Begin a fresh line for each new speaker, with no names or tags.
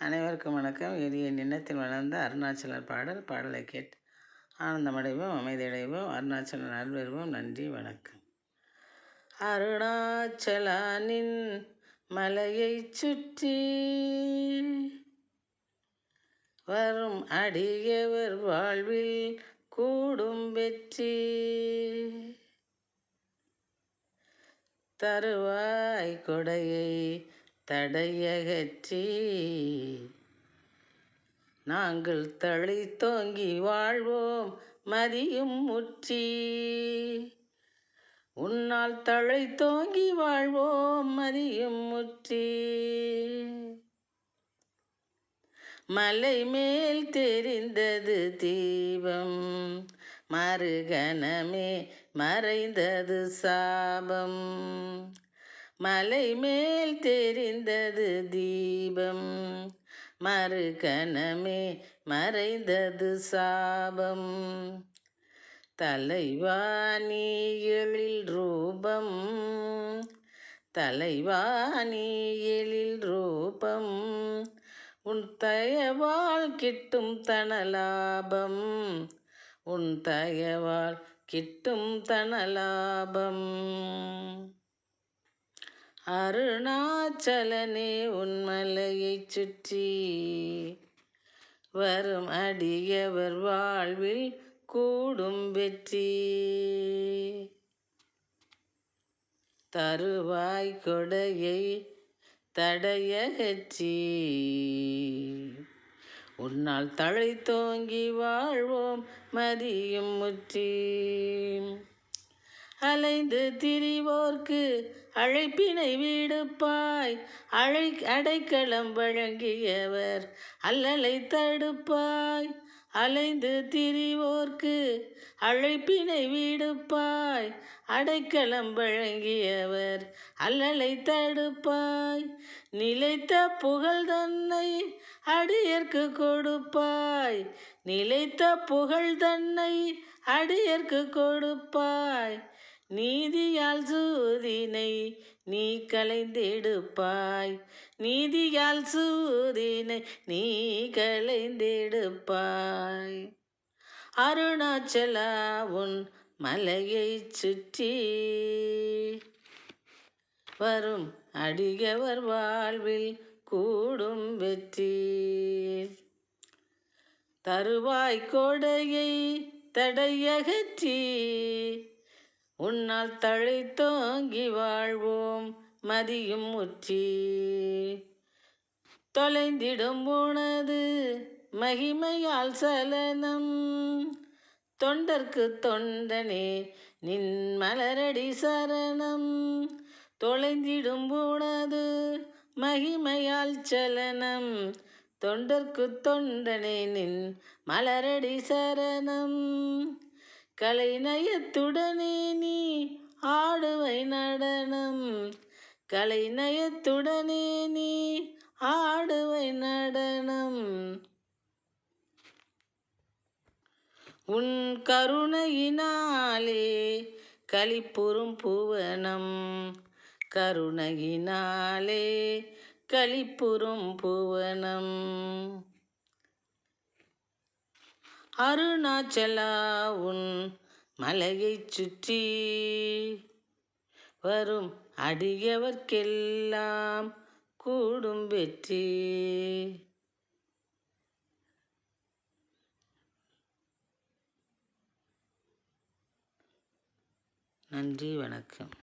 அனைவருக்கும் வணக்கம். இது என் எண்ணத்தில் வளர்ந்த அருணாச்சலர் பாடலை கேட்டு ஆனந்தமடைவோம், அமைதியடைவோம், அருணாச்சலன் அருள்வருவோம். நன்றி, வணக்கம். அருணாச்சலானின் மலையை சுற்றி வரும் அடியவர் வாழ்வில் கூடும் வெற்றி தருவாய் கொடையை தடையகற்றி நாங்கள் தழைத்தோங்கி வாழ்வோம் மதியும் முற்றி. உன்னால் தழைத்தோங்கி வாழ்வோம் மதியும் முற்றி. மலை மேல் தெரிந்தது தீபம், மறுகணமே மறைந்தது சாபம். மலை மேல் தெரிந்தது தீபம், மறுகணமே மறைந்தது சாபம். தலைவா நீ எழில் ரூபம், தலைவா நீ எழில் ரூபம். உன் தயவால் கிட்டும் தனலாபம், உன் தயவால் கிட்டும் தனலாபம். அருணாச்சலனே உன் மலையை சுற்றி வரும் அடியவர் வாழ்வில் கூடும் வெற்றி தருவாய் கொடையை தடையகற்றி உன்னால் தழைத்தோங்கி வாழ்வோம் மதியும் முற்றி. அலைந்து திரிவோர்க்கு அழைப்பினை விடுப்பாய், அடைக்கலம் வழங்கியவர் அல்லலை தடுப்பாய். அலைந்து திரிவோர்க்கு அழைப்பினை விடுப்பாய், அடைக்கலம் வழங்கியவர் அல்லலை தடுப்பாய். நிலைத்த புகழ் தன்னை அடியர்க்கு கொடுப்பாய், நிலைத்த புகழ் தன்னை அடியர்க்கு கொடுப்பாய். நீதியால் சூதினை நீ களைந்தெடுப்பாய், நீதியால் சூதினை நீ களைந்தெடுப்பாய். அருணாச்சலா உன் மலையை சுற்றி வரும் அடியவர் வாழ்வில் கூடும் வெற்றி தருவாய் கொடையை தடையகற்றி உன்னால் தழைத்தோங்கி வாழ்வோம் மதியும் முற்றி. தொலைந்திடும் உனது மகிமையால் சலனம், தொண்டர்க்கு தொண்டனே நின் மலரடி சரணம். தொலைந்திடும் உனது மகிமையால் சலனம், தொண்டர்க்கு தொண்டனே நின் மலரடி சரணம். கலைநயத்துடனே நீ ஆடுவை நடனம், கலைநயத்துடனே நீ ஆடுவை நடனம். உன் கருணையினாலே களிப்புறும் புவனம், கருணையினாலே களிப்புறும் புவனம். அருணாச்சலா உன் மலையை சுற்றி வரும் அடியவர்க்கெல்லாம் கூடும் வெற்றி. நன்றி, வணக்கம்.